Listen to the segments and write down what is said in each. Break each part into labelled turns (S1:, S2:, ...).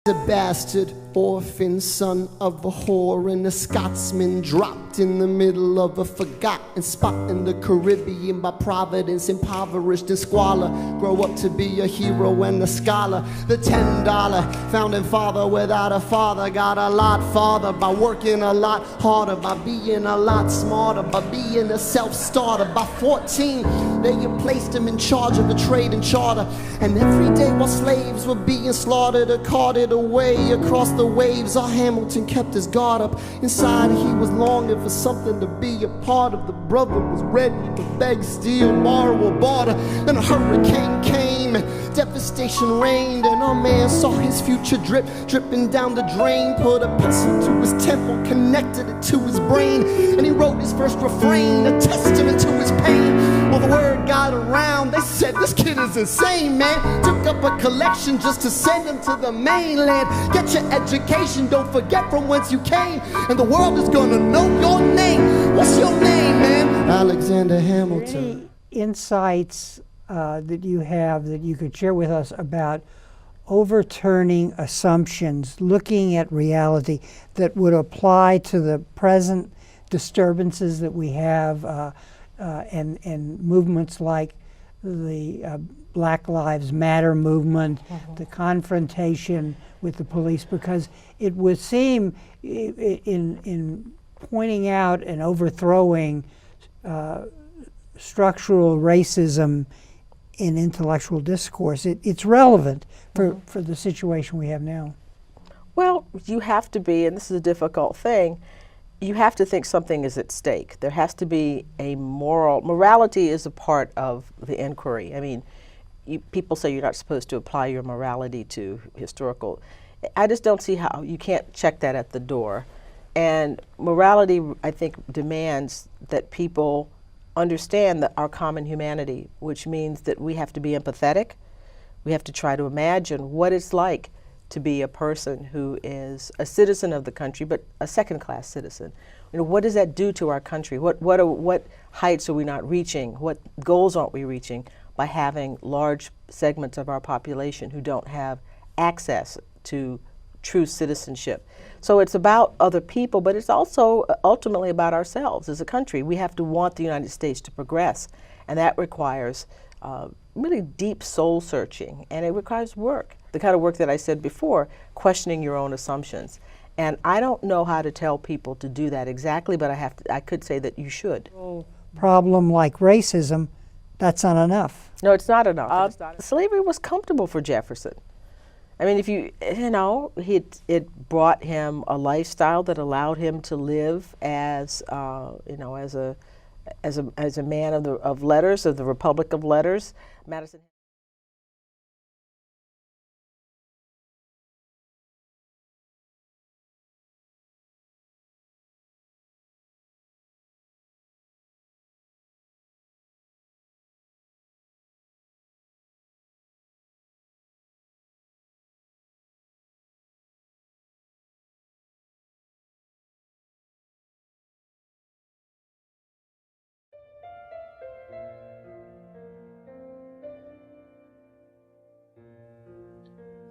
S1: The bastard orphan son of a whore and a Scotsman dropped in the middle of a forgotten spot in the Caribbean by providence, impoverished in squalor, grow up to be a hero and a scholar. The $10 founding father without a father got a lot farther by working a lot harder, by being a lot smarter, by being a self-starter. By 14 they had placed him in charge of a trade and charter, and every day while slaves were being slaughtered or carted away across the waves, our Hamilton kept his guard up. Inside he was longing for something to be a part of. The brother was ready to beg, steal, borrow, or barter. Then a hurricane came and devastation reigned, and our man saw his future dripping down the drain. Put a pencil to his temple, connected it to his brain, and he wrote his first refrain, a testament to his pain. Well, the word got around, they said this kid is insane, man. Took up a collection just to send him to the mainland. Get your education, don't forget from whence you came, and the world is gonna know your name. What's your name, man? Alexander Hamilton.
S2: Any insights that you have that you could share with us about overturning assumptions, looking at reality that would apply to the present disturbances that we have, and movements like the Black Lives Matter movement, the confrontation with the police? Because it would seem in pointing out and overthrowing structural racism in intellectual discourse, it's relevant for the situation we have now.
S3: Well, you have to be, and this is a difficult thing, you have to think something is at stake. There has to be a morality is a part of the inquiry. I mean, people say you're not supposed to apply your morality to historical. I just don't see how you can't check that at the door. And morality, I think, demands that people understand that our common humanity, which means that we have to be empathetic. We have to try to imagine what it's like to be a person who is a citizen of the country, but a second-class citizen. You know, what does that do to our country? What heights are we not reaching? What goals aren't we reaching by having large segments of our population who don't have access to true citizenship? So it's about other people, but it's also ultimately about ourselves as a country. We have to want the United States to progress, and that requires really deep soul searching, and it requires work. The kind of work that I said before, questioning your own assumptions. And I don't know how to tell people to do that exactly, but I could say that you should.
S2: Problem like racism, that's not enough.
S3: No, it's not enough. Slavery was comfortable for Jefferson. I mean, it brought him a lifestyle that allowed him to live as, as a man of letters, of the Republic of Letters. Madison.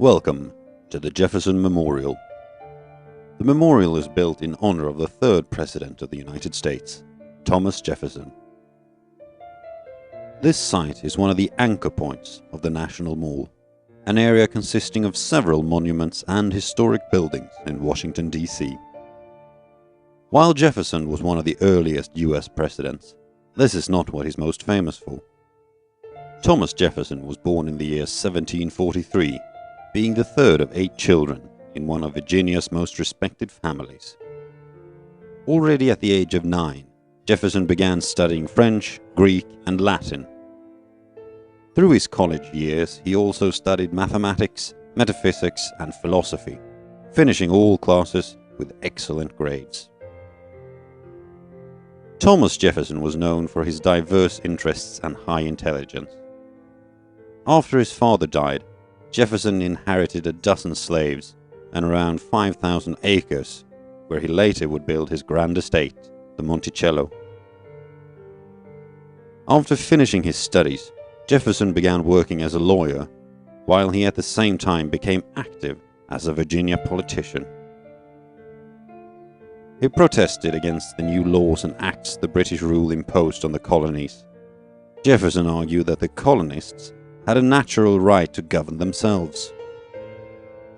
S4: Welcome to the Jefferson Memorial. The memorial is built in honor of the third President of the United States, Thomas Jefferson. This site is one of the anchor points of the National Mall, an area consisting of several monuments and historic buildings in Washington, D.C. While Jefferson was one of the earliest U.S. presidents, this is not what he's most famous for. Thomas Jefferson was born in the year 1743, being the third of 8 children in one of Virginia's most respected families. Already at the age of 9, Jefferson began studying French, Greek, and Latin. Through his college years, he also studied mathematics, metaphysics, and philosophy, finishing all classes with excellent grades. Thomas Jefferson was known for his diverse interests and high intelligence. After his father died, Jefferson inherited a dozen slaves and around 5,000 acres, where he later would build his grand estate, the Monticello. After finishing his studies, Jefferson began working as a lawyer, while he at the same time became active as a Virginia politician. He protested against the new laws and acts the British rule imposed on the colonies. Jefferson argued that the colonists had a natural right to govern themselves.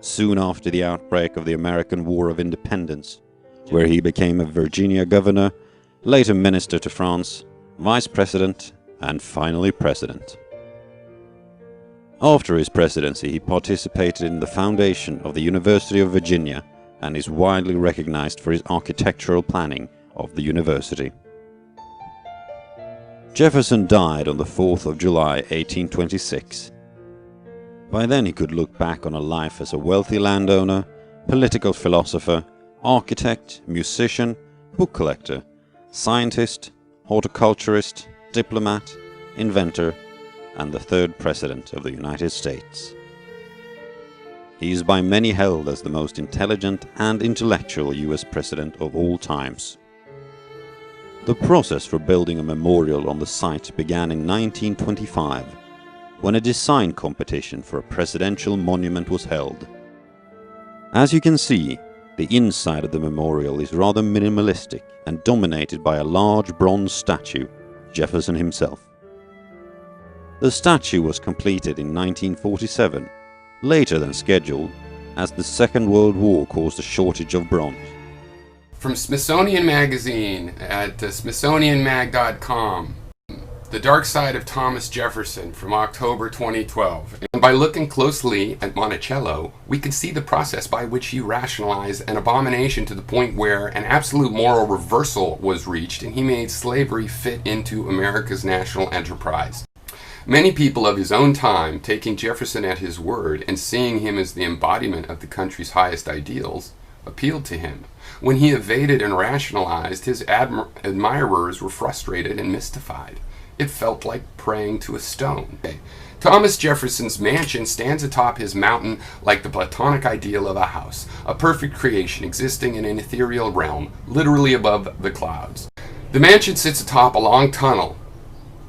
S4: Soon after the outbreak of the American War of Independence, where he became a Virginia governor, later minister to France, vice president, and finally president. After his presidency, he participated in the foundation of the University of Virginia and is widely recognized for his architectural planning of the university. Jefferson died on the 4th of July 1826. By then he could look back on a life as a wealthy landowner, political philosopher, architect, musician, book collector, scientist, horticulturist, diplomat, inventor, and the third President of the United States. He is by many held as the most intelligent and intellectual US President of all times. The process for building a memorial on the site began in 1925, when a design competition for a presidential monument was held. As you can see, the inside of the memorial is rather minimalistic and dominated by a large bronze statue, Jefferson himself. The statue was completed in 1947, later than scheduled, as the Second World War caused a shortage of bronze.
S5: From Smithsonian Magazine at smithsonianmag.com, The Dark Side of Thomas Jefferson from October 2012. And by looking closely at Monticello, we can see the process by which he rationalized an abomination to the point where an absolute moral reversal was reached and he made slavery fit into America's national enterprise. Many people of his own time, taking Jefferson at his word and seeing him as the embodiment of the country's highest ideals, appealed to him. When he evaded and rationalized, his admirers were frustrated and mystified. It felt like praying to a stone. Thomas Jefferson's mansion stands atop his mountain like the Platonic ideal of a house, a perfect creation existing in an ethereal realm, literally above the clouds. The mansion sits atop a long tunnel,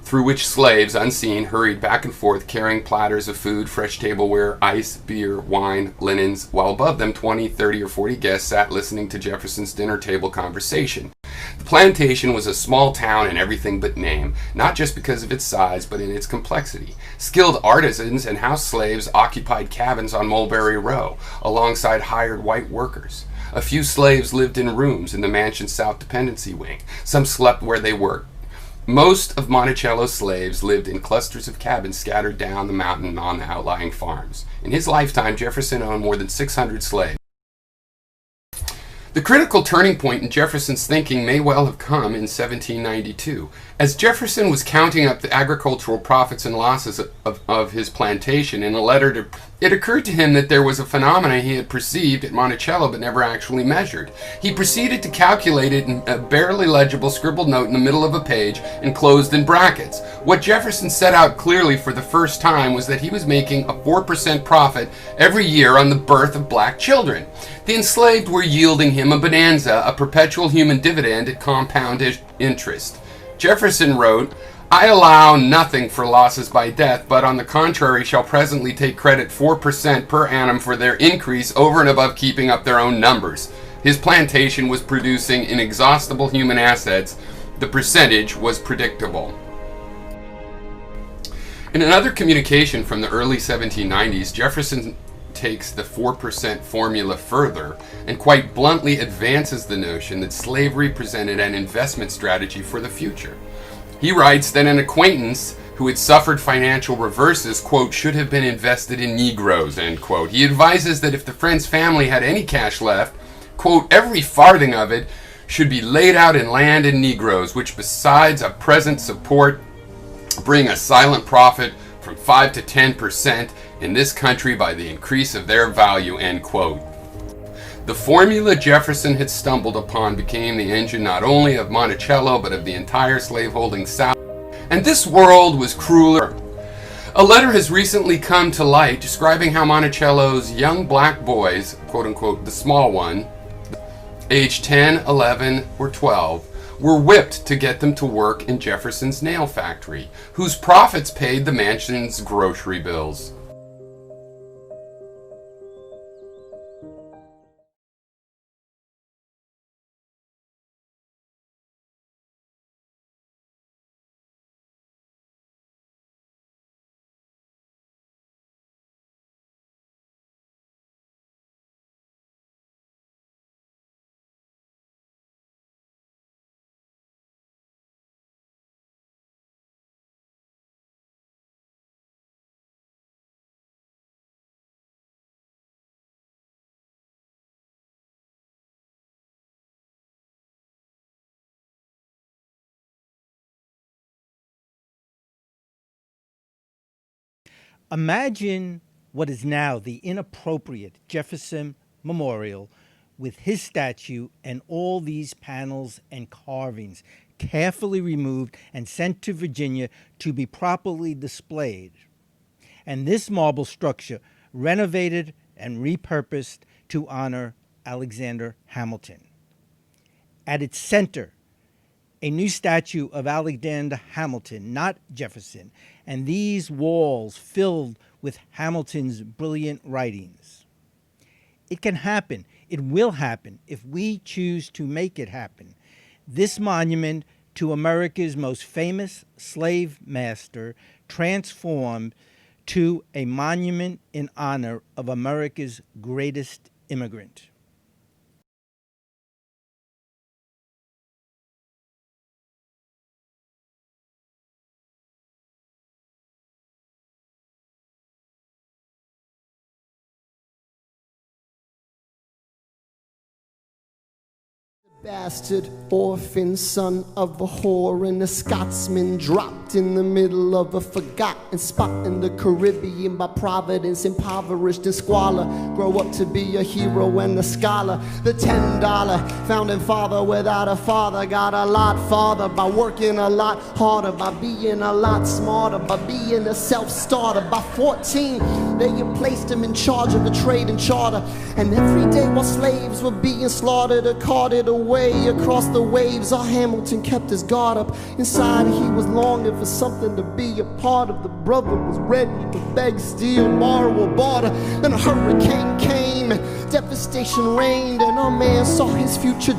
S5: through which slaves, unseen, hurried back and forth carrying platters of food, fresh tableware, ice, beer, wine, linens, while above them 20, 30, or 40 guests sat listening to Jefferson's dinner table conversation. The plantation was a small town in everything but name, not just because of its size, but in its complexity. Skilled artisans and house slaves occupied cabins on Mulberry Row, alongside hired white workers. A few slaves lived in rooms in the mansion's South Dependency Wing. Some slept where they worked. Most of Monticello's slaves lived in clusters of cabins scattered down the mountain on the outlying farms. In his lifetime, Jefferson owned more than 600 slaves. The critical turning point in Jefferson's thinking may well have come in 1792. As Jefferson was counting up the agricultural profits and losses of his plantation in a letter it occurred to him that there was a phenomenon he had perceived at Monticello but never actually measured. He proceeded to calculate it in a barely legible scribbled note in the middle of a page enclosed in brackets. What Jefferson set out clearly for the first time was that he was making a 4% profit every year on the birth of black children. The enslaved were yielding him a bonanza, a perpetual human dividend at compound interest. Jefferson wrote, "I allow nothing for losses by death, but on the contrary shall presently take credit 4% per annum for their increase over and above keeping up their own numbers." His plantation was producing inexhaustible human assets. The percentage was predictable. In another communication from the early 1790s, Jefferson takes the 4% formula further and quite bluntly advances the notion that slavery presented an investment strategy for the future. He writes that an acquaintance who had suffered financial reverses, quote, should have been invested in Negroes, end quote. He advises that if the friend's family had any cash left, quote, every farthing of it should be laid out in land and Negroes, which besides a present support bring a silent profit from 5 to 10% in this country by the increase of their value, end quote. The formula Jefferson had stumbled upon became the engine not only of Monticello but of the entire slaveholding South. And this world was crueler. A letter has recently come to light describing how Monticello's young black boys, quote unquote, the small one, aged 10, 11, or 12, were whipped to get them to work in Jefferson's nail factory, whose profits paid the mansion's grocery bills.
S6: Imagine what is now the inappropriate Jefferson Memorial with his statue and all these panels and carvings carefully removed and sent to Virginia to be properly displayed. And this marble structure renovated and repurposed to honor Alexander Hamilton. At its center, a new statue of Alexander Hamilton, not Jefferson, and these walls filled with Hamilton's brilliant writings. It can happen. It will happen if we choose to make it happen. This monument to America's most famous slave master transformed to a monument in honor of America's greatest immigrant.
S1: Bastard orphan son of a whore and a Scotsman dropped in the middle of a forgotten spot in the Caribbean by providence, impoverished in squalor, grow up to be a hero and a scholar. The $10 founding father without a father got a lot farther by working a lot harder, by being a lot smarter, by being a self-starter. By 14 they had placed him in charge of a trade and charter, and every day while slaves were being slaughtered or carted away across the waves, our Hamilton kept his guard up. Inside he was longing for something to be a part of. The brother was ready to beg, steal, borrow, or barter. Then a hurricane came and devastation reigned, and our man saw his future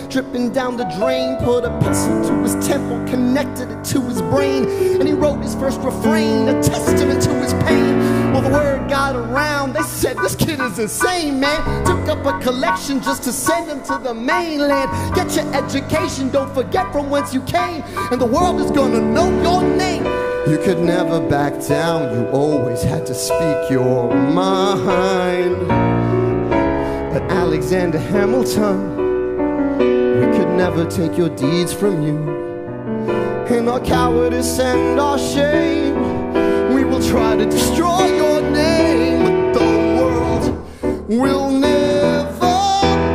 S1: dripping down the drain. Put a pencil to his temple, connected it to his brain, and he wrote his first refrain, a testament to his pain. Well, the word got around, they said this kid is insane, man. Took up a collection just to send him to the mainland. Get your education, don't forget from whence you came, and the world is gonna know your name. You could never back down, you always had to speak your mind. But Alexander Hamilton, we could never take your deeds from you. In our cowardice and our shame, we will try to destroy your name. But the world will never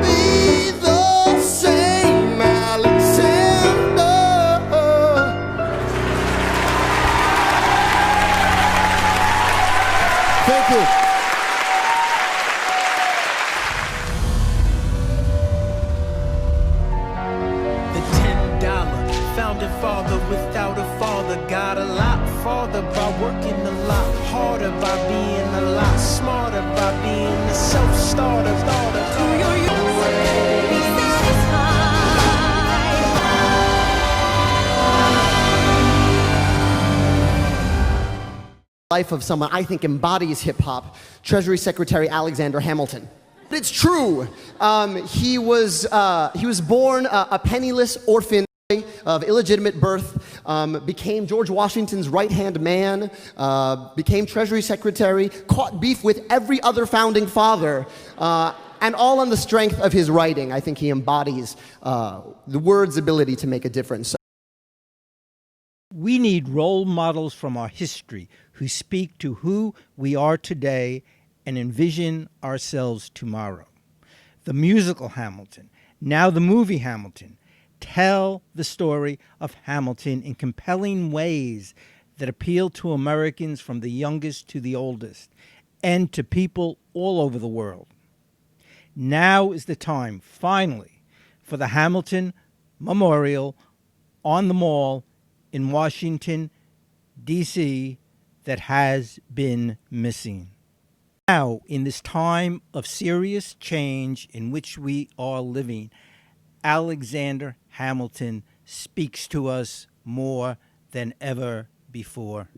S1: be the same, Alexander. Thank you.
S7: Founding father without a father got a lot farther by working a lot harder, by being a lot smarter, by being a self-starter.
S1: Life of someone I think embodies hip-hop, Treasury Secretary Alexander Hamilton. But it's true. He was born a penniless orphan of illegitimate birth, became George Washington's right-hand man, became Treasury Secretary, caught beef with every other founding father, and all on the strength of his writing. I think he embodies the word's ability to make a difference.
S6: We need role models from our history who speak to who we are today and envision ourselves tomorrow. The musical Hamilton, now the movie Hamilton, tell the story of Hamilton in compelling ways that appeal to Americans from the youngest to the oldest and to people all over the world. Now is the time, finally, for the Hamilton Memorial on the Mall in Washington, D.C. that has been missing. Now, in this time of serious change in which we are living, Alexander Hamilton speaks to us more than ever before.